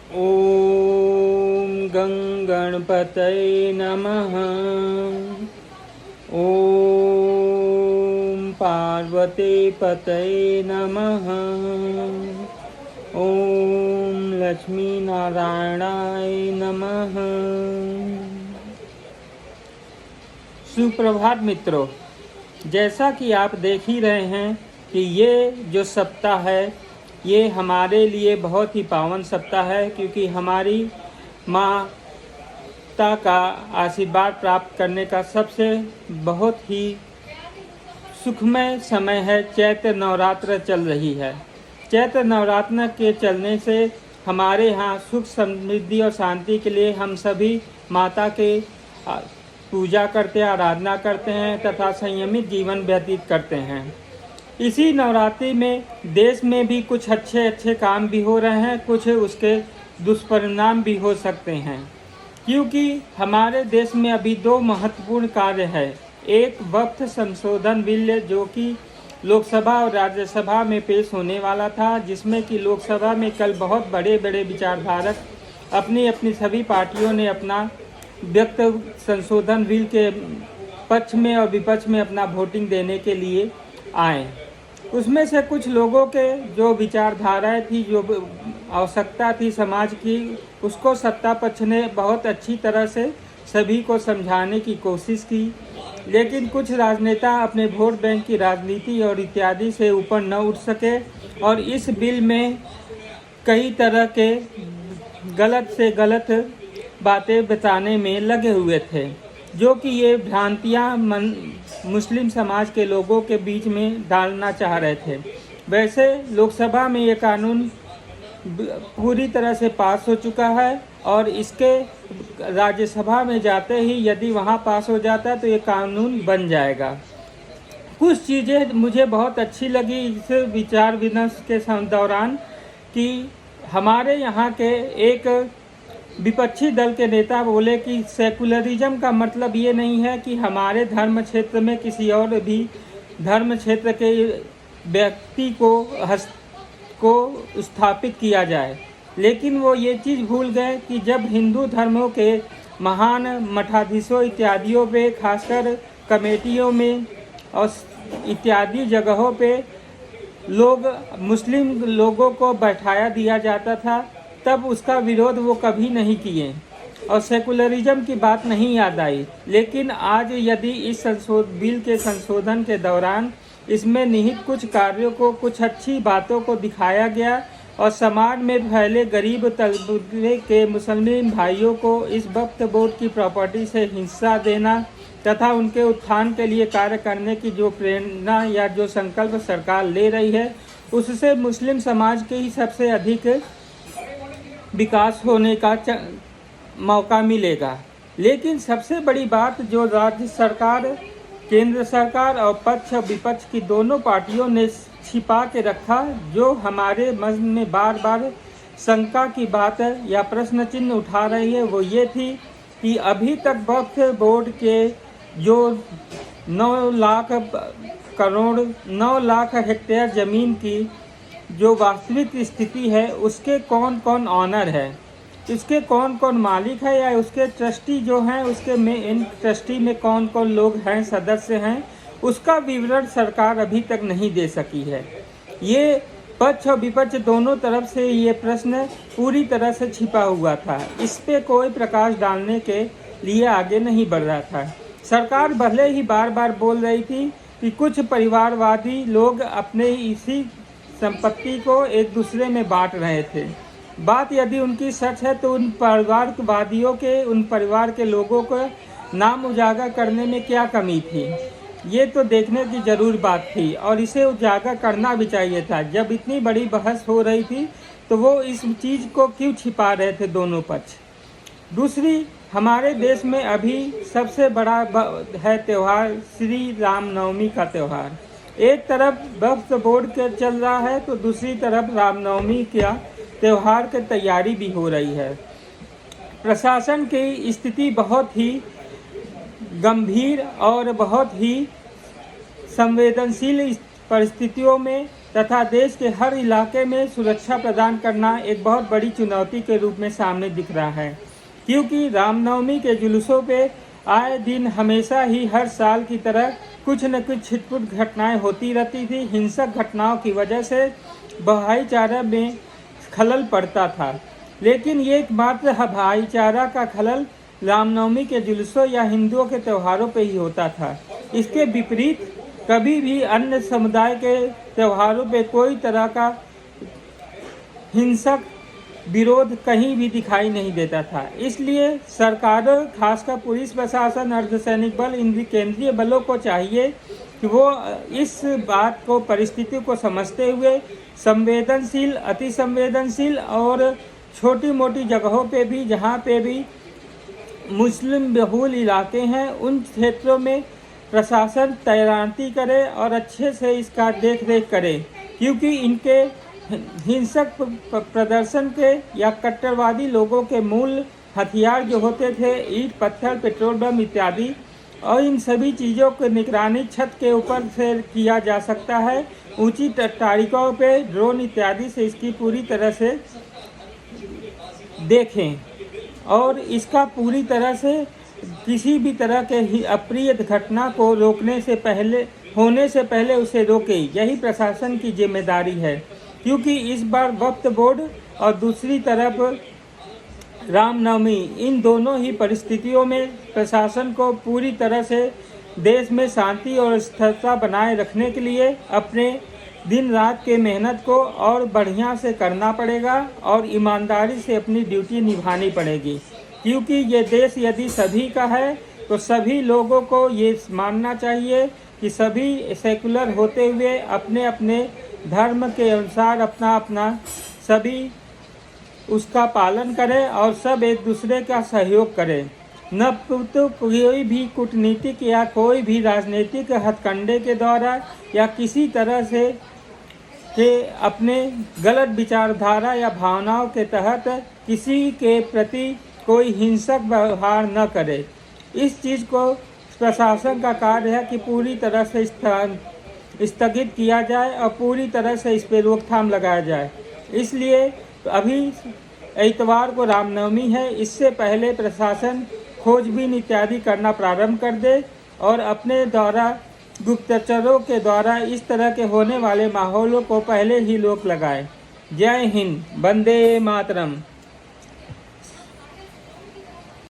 ॐ गं गणपतये नमः। ॐ पार्वती पतये नमः। ॐ लक्ष्मी नारायणाय नमः। सुप्रभात मित्रों, जैसा कि आप देख ही रहे हैं कि ये जो सप्ताह है ये हमारे लिए बहुत ही पावन सप्ताह है, क्योंकि हमारी माता का आशीर्वाद प्राप्त करने का सबसे बहुत ही सुखमय समय है। चैत्र नवरात्र चल रही है। चैत्र नवरात्र के चलने से हमारे यहाँ सुख समृद्धि और शांति के लिए हम सभी माता के पूजा करते, आराधना करते हैं तथा संयमित जीवन व्यतीत करते हैं। इसी नवरात्रि में देश में भी कुछ अच्छे काम भी हो रहे हैं, कुछ उसके दुष्परिणाम भी हो सकते हैं, क्योंकि हमारे देश में अभी दो महत्वपूर्ण कार्य है। एक वक्फ संशोधन बिल जो कि लोकसभा और राज्यसभा में पेश होने वाला था, जिसमें कि लोकसभा में कल बहुत बड़े विचारधारक अपनी सभी पार्टियों ने अपना वक्फ संशोधन बिल के पक्ष में और विपक्ष में अपना वोटिंग देने के लिए आए। उसमें से कुछ लोगों के जो विचारधाराएं थी, जो आवश्यकता थी समाज की, उसको सत्ता पक्ष ने बहुत अच्छी तरह से सभी को समझाने की कोशिश की, लेकिन कुछ राजनेता अपने वोट बैंक की राजनीति और इत्यादि से ऊपर न उठ सके और इस बिल में कई तरह के गलत से गलत बातें बताने में लगे हुए थे, जो कि ये भ्रांतियाँ मुस्लिम समाज के लोगों के बीच में डालना चाह रहे थे। वैसे लोकसभा में ये कानून पूरी तरह से पास हो चुका है और इसके राज्यसभा में जाते ही यदि वहाँ पास हो जाता है तो ये कानून बन जाएगा। कुछ चीज़ें मुझे बहुत अच्छी लगी इस विचार विमर्श के दौरान कि हमारे यहाँ के एक विपक्षी दल के नेता बोले कि सेकुलरिज्म का मतलब ये नहीं है कि हमारे धर्म क्षेत्र में किसी और भी धर्म क्षेत्र के व्यक्ति को स्थापित किया जाए, लेकिन वो ये चीज़ भूल गए कि जब हिंदू धर्मों के महान मठाधीशों इत्यादियों पे, खासकर कमेटियों में और इत्यादि जगहों पे मुस्लिम लोगों को बैठाया दिया जाता था, तब उसका विरोध वो कभी नहीं किए और सेकुलरिज्म की बात नहीं याद आई। लेकिन आज यदि इस बिल के संशोधन के दौरान इसमें निहित कुछ कार्यों को, कुछ अच्छी बातों को दिखाया गया और समाज में फैले गरीब तबके के मुसलमान भाइयों को इस वक्फ बोर्ड की प्रॉपर्टी से हिस्सा देना तथा उनके उत्थान के लिए कार्य करने की जो प्रेरणा या जो संकल्प सरकार ले रही है, उससे मुस्लिम समाज के ही सबसे अधिक विकास होने का मौका मिलेगा। लेकिन सबसे बड़ी बात जो राज्य सरकार, केंद्र सरकार और पक्ष और विपक्ष की दोनों पार्टियों ने छिपा के रखा, जो हमारे मन में बार शंका की बात है या प्रश्न चिन्ह उठा रही है, वो ये थी कि अभी तक वक्फ बोर्ड के जो 9 लाख हेक्टेयर ज़मीन की जो वास्तविक स्थिति है, उसके कौन कौन ऑनर है, इसके कौन कौन मालिक है, या उसके ट्रस्टी जो हैं, उसके में इन ट्रस्टी में कौन कौन लोग हैं, सदस्य हैं, उसका विवरण सरकार अभी तक नहीं दे सकी है। ये पक्ष और विपक्ष दोनों तरफ से ये प्रश्न पूरी तरह से छिपा हुआ था। इस पे कोई प्रकाश डालने के लिए आगे नहीं बढ़ रहा था। सरकार भले ही बार बोल रही थी कि कुछ परिवारवादी लोग अपने इसी संपत्ति को एक दूसरे में बांट रहे थे। बात यदि उनकी सच है तो उन परिवारवादियों के, उन परिवार के लोगों को नाम उजागर करने में क्या कमी थी, ये तो देखने की ज़रूर बात थी और इसे उजागर करना भी चाहिए था। जब इतनी बड़ी बहस हो रही थी तो वो इस चीज़ को क्यों छिपा रहे थे दोनों पक्ष। दूसरी, हमारे देश में अभी सबसे बड़ा है त्यौहार श्री रामनवमी का त्यौहार। एक तरफ वक्फ बोर्ड के चल रहा है तो दूसरी तरफ रामनवमी का त्यौहार की तैयारी भी हो रही है। प्रशासन की स्थिति बहुत ही गंभीर और बहुत ही संवेदनशील परिस्थितियों में तथा देश के हर इलाके में सुरक्षा प्रदान करना एक बहुत बड़ी चुनौती के रूप में सामने दिख रहा है, क्योंकि रामनवमी के जुलूसों पे आए दिन हमेशा ही हर साल की तरह कुछ न कुछ छिटपुट घटनाएं होती रहती थी। हिंसक घटनाओं की वजह से भाईचारा में खलल पड़ता था, लेकिन ये एकमात्र भाईचारा का खलल रामनवमी के जुलूसों या हिंदुओं के त्योहारों पे ही होता था। इसके विपरीत कभी भी अन्य समुदाय के त्योहारों पे कोई तरह का हिंसक विरोध कहीं भी दिखाई नहीं देता था। इसलिए सरकारों, खासकर पुलिस प्रशासन, अर्धसैनिक बल, इन केंद्रीय बलों को चाहिए कि वो इस बात को, परिस्थिति को समझते हुए संवेदनशील, अति संवेदनशील और छोटी मोटी जगहों पे भी, जहाँ पे भी मुस्लिम बहुल इलाके हैं, उन क्षेत्रों में प्रशासन तैनाती करे और अच्छे से इसका देख रेख करे, क्योंकि इनके हिंसक प्रदर्शन के या कट्टरवादी लोगों के मूल हथियार जो होते थे ईंट, पत्थर, पेट्रोल बम इत्यादि, और इन सभी चीज़ों की निगरानी छत के ऊपर से किया जा सकता है। ऊंची टारिकों पे ड्रोन इत्यादि से इसकी पूरी तरह से देखें और इसका पूरी तरह से किसी भी तरह के ही अप्रिय घटना को होने से पहले उसे रोके। यही प्रशासन की जिम्मेदारी है, क्योंकि इस बार वक्फ बोर्ड और दूसरी तरफ रामनवमी, इन दोनों ही परिस्थितियों में प्रशासन को पूरी तरह से देश में शांति और स्थिरता बनाए रखने के लिए अपने दिन रात के मेहनत को और बढ़िया से करना पड़ेगा और ईमानदारी से अपनी ड्यूटी निभानी पड़ेगी, क्योंकि ये देश यदि सभी का है तो सभी लोगों को ये मानना चाहिए कि सभी सेकुलर होते हुए अपने अपने धर्म के अनुसार अपना अपना सभी उसका पालन करें और सब एक दूसरे का सहयोग करें। न तो कोई भी कूटनीतिक या कोई भी राजनीतिक हथकंडे के द्वारा या किसी तरह से के अपने गलत विचारधारा या भावनाओं के तहत किसी के प्रति कोई हिंसक व्यवहार न करे। इस चीज़ को प्रशासन का कार्य है कि पूरी तरह से स्थगित किया जाए और पूरी तरह से इस पर रोकथाम लगाया जाए। इसलिए अभी इतवार को रामनवमी है, इससे पहले प्रशासन खोजबीन इत्यादि करना प्रारंभ कर दे और अपने द्वारा गुप्तचरों के द्वारा इस तरह के होने वाले माहौलों को पहले ही रोक लगाए। जय हिंद, वंदे मातरम।